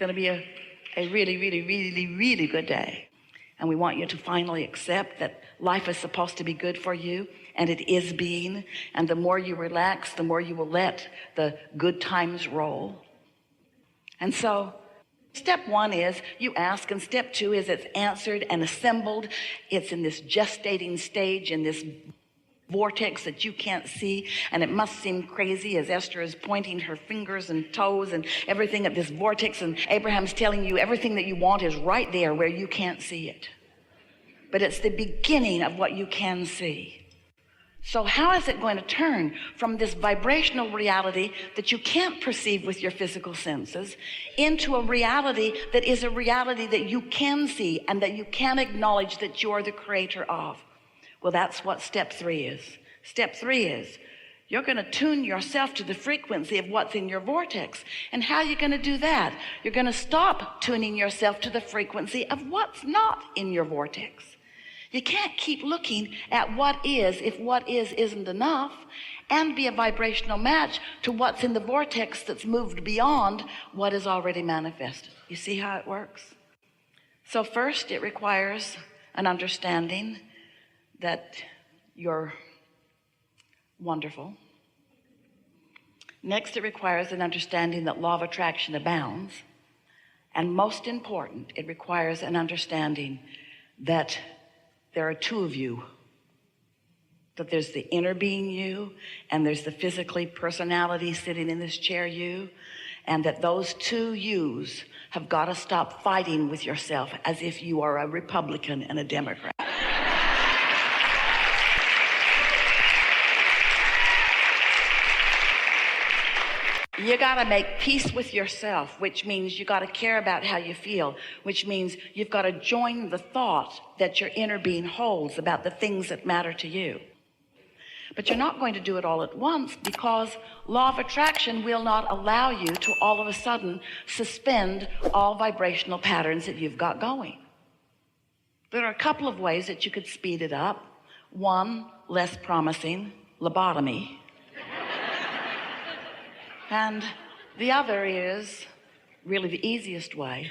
going to be a really, really, really, really good day. And we want you to finally accept that life is supposed to be good for you, and it is being. And the more you relax, the more you will let the good times roll. And so step one is you ask, and step two is it's answered and assembled. It's in this gestating stage, in this vortex that you can't see, and it must seem crazy as Esther is pointing her fingers and toes and everything at this vortex, and Abraham's telling you everything that you want is right there where you can't see it, but it's the beginning of what you can see. So how is it going to turn from this vibrational reality that you can't perceive with your physical senses into a reality that is a reality that you can see and that you can acknowledge that you're the creator of? Well, that's what step three is. Step three is you're going to tune yourself to the frequency of what's in your vortex. And how are you going to do that? You're going to stop tuning yourself to the frequency of what's not in your vortex. You can't keep looking at what is if what is isn't enough, and be a vibrational match to what's in the vortex that's moved beyond what is already manifested. You see how it works? So first, it requires an understanding that you're wonderful. Next, it requires an understanding that law of attraction abounds. And most important, it requires an understanding that there are two of you, that there's the inner being you, and there's the physically personality sitting in this chair you, and that those two yous have got to stop fighting with yourself as if you are a Republican and a Democrat. You got to make peace with yourself, which means you got to care about how you feel, which means you've got to join the thought that your inner being holds about the things that matter to you. But you're not going to do it all at once, because law of attraction will not allow you to all of a sudden suspend all vibrational patterns that you've got going. There are a couple of ways that you could speed it up. One, less promising, lobotomy. And the other is, really the easiest way,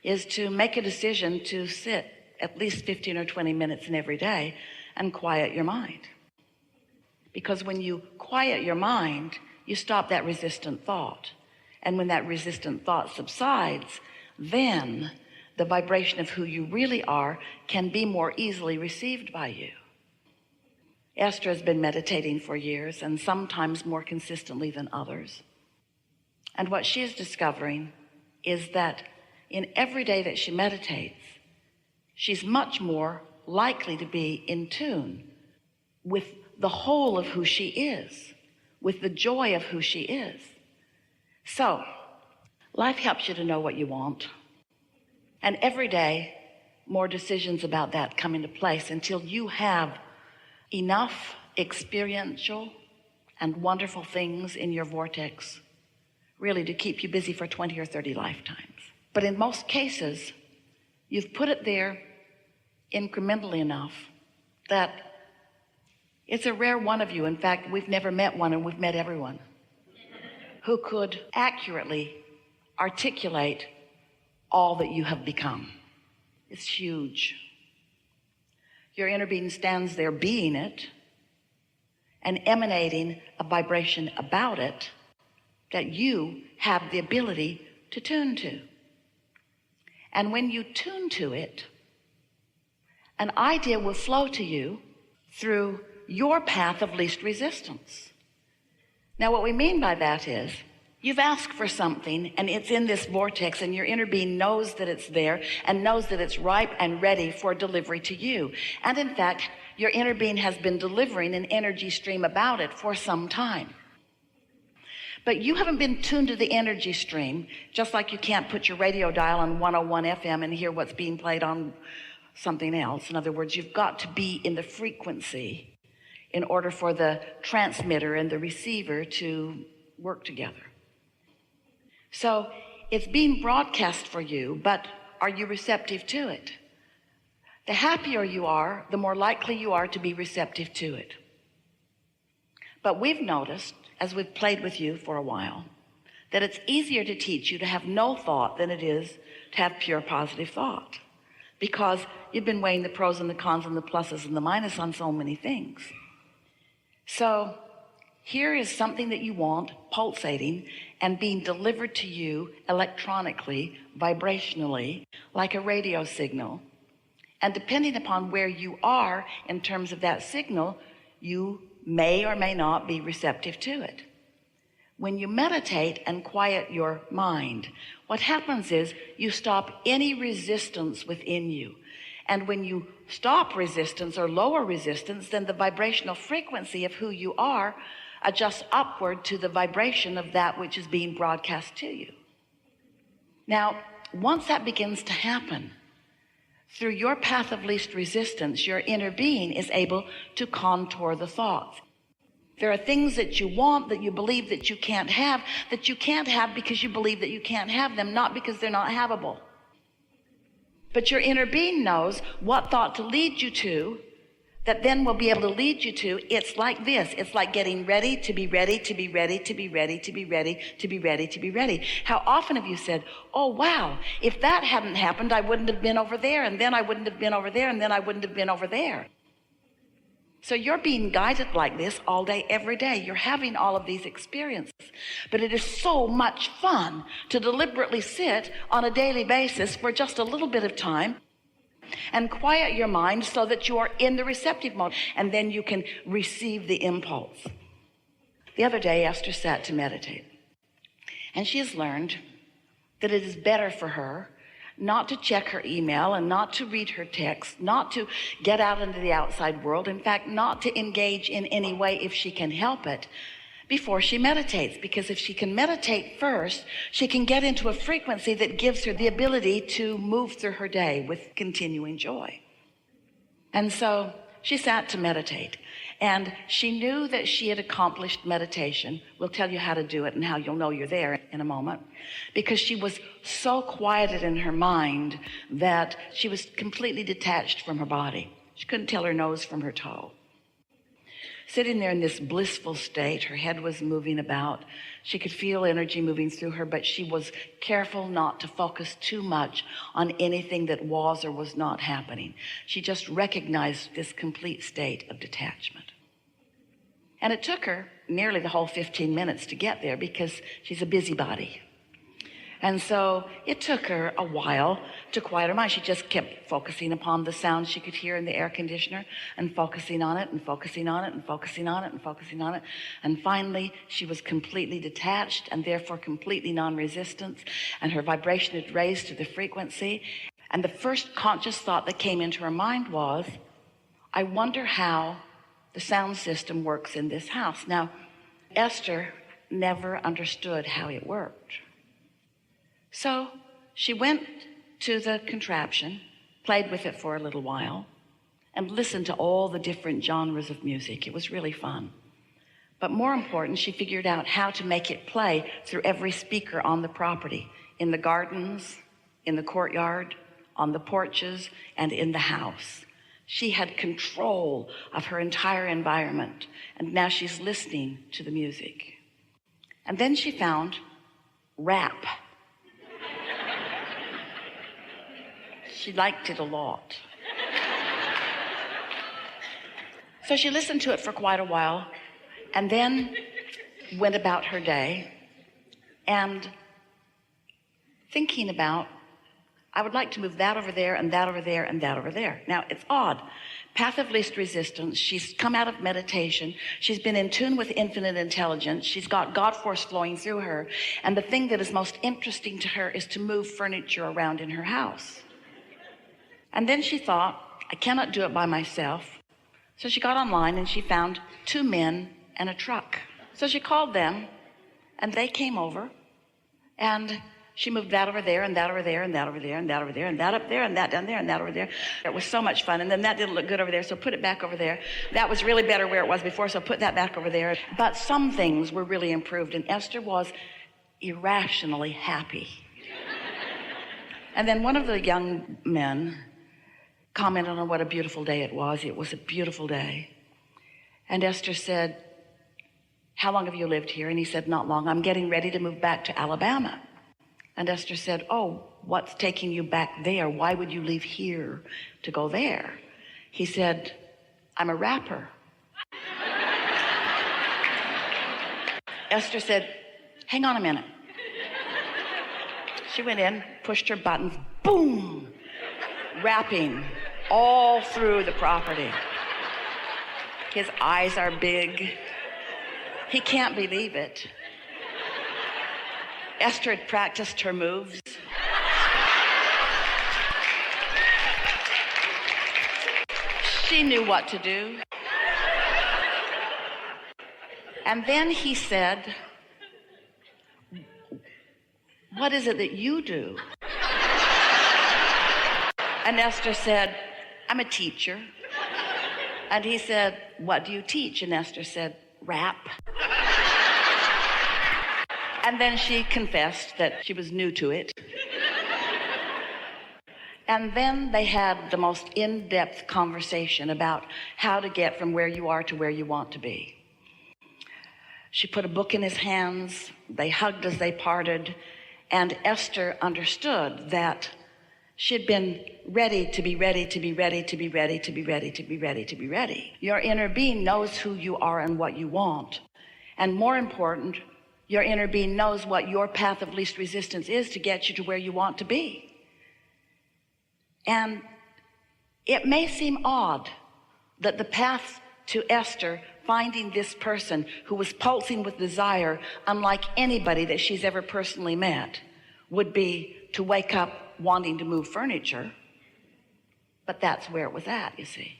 is to make a decision to sit at least 15 or 20 minutes in every day and quiet your mind. Because when you quiet your mind, you stop that resistant thought. And when that resistant thought subsides, then the vibration of who you really are can be more easily received by you. Esther has been meditating for years, and sometimes more consistently than others. And what she is discovering is that in every day that she meditates, she's much more likely to be in tune with the whole of who she is, with the joy of who she is. So, life helps you to know what you want. And every day, more decisions about that come into place until you have enough experiential and wonderful things in your vortex really to keep you busy for 20 or 30 lifetimes. But in most cases, you've put it there incrementally enough that it's a rare one of you. In fact, we've never met one, and we've met everyone, who could accurately articulate all that you have become. It's huge. Your inner being stands there being it and emanating a vibration about it that you have the ability to tune to. And when you tune to it, an idea will flow to you through your path of least resistance. Now, what we mean by that is you've asked for something, and it's in this vortex, and your inner being knows that it's there and knows that it's ripe and ready for delivery to you. And in fact, your inner being has been delivering an energy stream about it for some time. But you haven't been tuned to the energy stream, just like you can't put your radio dial on 101 FM and hear what's being played on something else. In other words, you've got to be in the frequency in order for the transmitter and the receiver to work together. So it's being broadcast for you, but are you receptive to it? The happier you are, the more likely you are to be receptive to it. But we've noticed, as we've played with you for a while, that it's easier to teach you to have no thought than it is to have pure positive thought, because you've been weighing the pros and the cons and the pluses and the minuses on so many things. So here is something that you want pulsating and being delivered to you electronically, vibrationally, like a radio signal. And depending upon where you are in terms of that signal, you may or may not be receptive to it. When you meditate and quiet your mind, what happens is you stop any resistance within you. And when you stop resistance or lower resistance, then the vibrational frequency of who you are adjusts upward to the vibration of that which is being broadcast to you. Now, once that begins to happen, through your path of least resistance, your inner being is able to contour the thoughts. There are things that you want that you believe that you can't have because you believe that you can't have them, not because they're not havable. But your inner being knows what thought to lead you to that then will be able to lead you to. It's like this. It's like getting ready to be ready, to be ready, to be ready, to be ready, to be ready, to be ready. How often have you said, oh, wow, if that hadn't happened, I wouldn't have been over there, and then I wouldn't have been over there, and then I wouldn't have been over there. So you're being guided like this all day, every day. You're having all of these experiences. But it is so much fun to deliberately sit on a daily basis for just a little bit of time and quiet your mind so that you are in the receptive mode, and then you can receive the impulse. The other day, Esther sat to meditate, and she has learned that it is better for her not to check her email and not to read her text, not to get out into the outside world. In fact, not to engage in any way, if she can help it, before she meditates. Because if she can meditate first, she can get into a frequency that gives her the ability to move through her day with continuing joy. And so she sat to meditate, and she knew that she had accomplished meditation. We'll tell you how to do it and how you'll know you're there in a moment, because she was so quieted in her mind that she was completely detached from her body. She couldn't tell her nose from her toe. Sitting there in this blissful state, her head was moving about. She could feel energy moving through her, but she was careful not to focus too much on anything that was or was not happening. She just recognized this complete state of detachment. And it took her nearly the whole 15 minutes to get there, because she's a busybody. And so it took her a while to quiet her mind. She just kept focusing upon the sounds she could hear in the air conditioner, and focusing on it and focusing on it and focusing on it and focusing on it. And finally, she was completely detached and therefore completely non-resistant, and her vibration had raised to the frequency. And the first conscious thought that came into her mind was, I wonder how the sound system works in this house. Now, Esther never understood how it worked. So she went to the contraption, played with it for a little while, and listened to all the different genres of music. It was really fun. But more important, she figured out how to make it play through every speaker on the property, in the gardens, in the courtyard, on the porches, and in the house. She had control of her entire environment, and now she's listening to the music. And then she found rap. She liked it a lot. So she listened to it for quite a while, and then went about her day and thinking about, I would like to move that over there and that over there and that over there. Now, it's odd. Path of least resistance. She's come out of meditation. She's been in tune with infinite intelligence. She's got God force flowing through her. And the thing that is most interesting to her is to move furniture around in her house. And then she thought, I cannot do it by myself. So she got online and she found 2 men and a truck. So she called them, and they came over, and she moved that over there and that over there and that over there and that over there and that up there and that down there and that over there. It was so much fun. And then that didn't look good over there, so put it back over there. That was really better where it was before, so put that back over there. But some things were really improved, and Esther was irrationally happy. And then one of the young men commented on what a beautiful day it was. It was a beautiful day. And Esther said, how long have you lived here? And he said, not long. I'm getting ready to move back to Alabama. And Esther said, oh, what's taking you back there? Why would you leave here to go there? He said, I'm a rapper. Esther said, hang on a minute. She went in, pushed her buttons, boom, rapping all through the property. His eyes are big. He can't believe it. Esther had practiced her moves. She knew what to do. And then he said, what is it that you do? And Esther said, I'm a teacher. And he said, what do you teach? And Esther said, rap. And then she confessed that she was new to it. And then they had the most in-depth conversation about how to get from where you are to where you want to be. She put a book in his hands. They hugged as they parted. And Esther understood that she had been ready to be ready, to be ready, to be ready, to be ready, to be ready, to be ready. Your inner being knows who you are and what you want. And more important, your inner being knows what your path of least resistance is to get you to where you want to be. And it may seem odd that the path to Esther finding this person who was pulsing with desire unlike anybody that she's ever personally met would be to wake up wanting to move furniture. But that's where it was at, you see.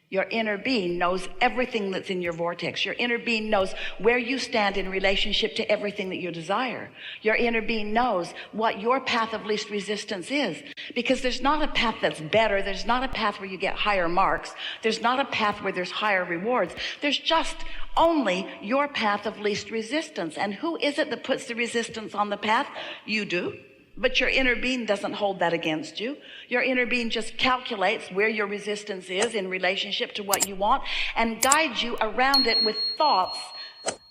Your inner being knows everything that's in your vortex. Your inner being knows where you stand in relationship to everything that you desire. Your inner being knows what your path of least resistance is. Because there's not a path that's better. There's not a path where you get higher marks. There's not a path where there's higher rewards. There's just only your path of least resistance. And who is it that puts the resistance on the path? You do. But your inner being doesn't hold that against you. Your inner being just calculates where your resistance is in relationship to what you want and guides you around it with thoughts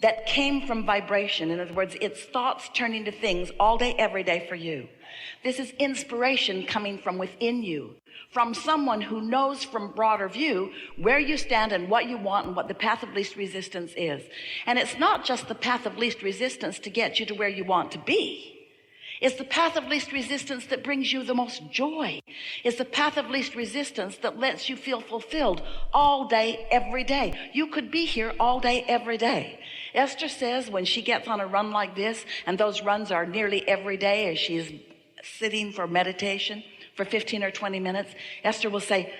that came from vibration. In other words, it's thoughts turning to things all day, every day for you. This is inspiration coming from within you, from someone who knows from broader view where you stand and what you want and what the path of least resistance is. And it's not just the path of least resistance to get you to where you want to be. It's the path of least resistance that brings you the most joy. It's the path of least resistance that lets you feel fulfilled all day, every day. You could be here all day, every day. Esther says when she gets on a run like this, and those runs are nearly every day as she's sitting for meditation for 15 or 20 minutes, Esther will say,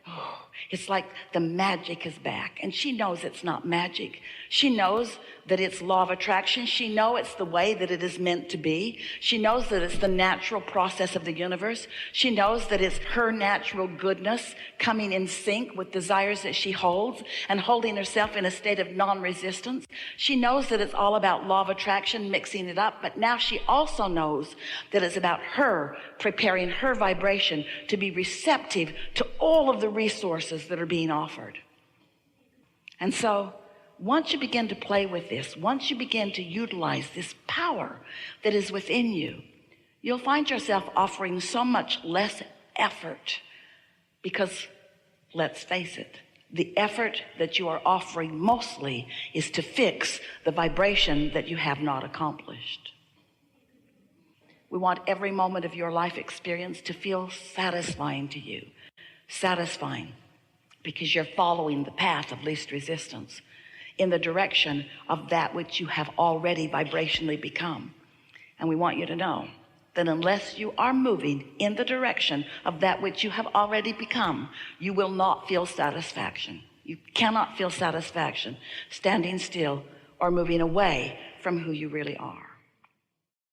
oh, it's like the magic is back. And she knows it's not magic. She knows that it's law of attraction. She knows it's the way that it is meant to be. She knows that it's the natural process of the universe. She knows that it's her natural goodness coming in sync with desires that she holds and holding herself in a state of non-resistance. She knows that it's all about law of attraction, mixing it up. But now she also knows that it's about her preparing her vibration to be receptive to all of the resources that are being offered. And so once you begin to play with this, once you begin to utilize this power that is within you, you'll find yourself offering so much less effort because, let's face it, the effort that you are offering mostly is to fix the vibration that you have not accomplished. We want every moment of your life experience to feel satisfying to you. Satisfying because you're following the path of least resistance in the direction of that which you have already vibrationally become. And we want you to know that unless you are moving in the direction of that which you have already become, you will not feel satisfaction. You cannot feel satisfaction standing still or moving away from who you really are.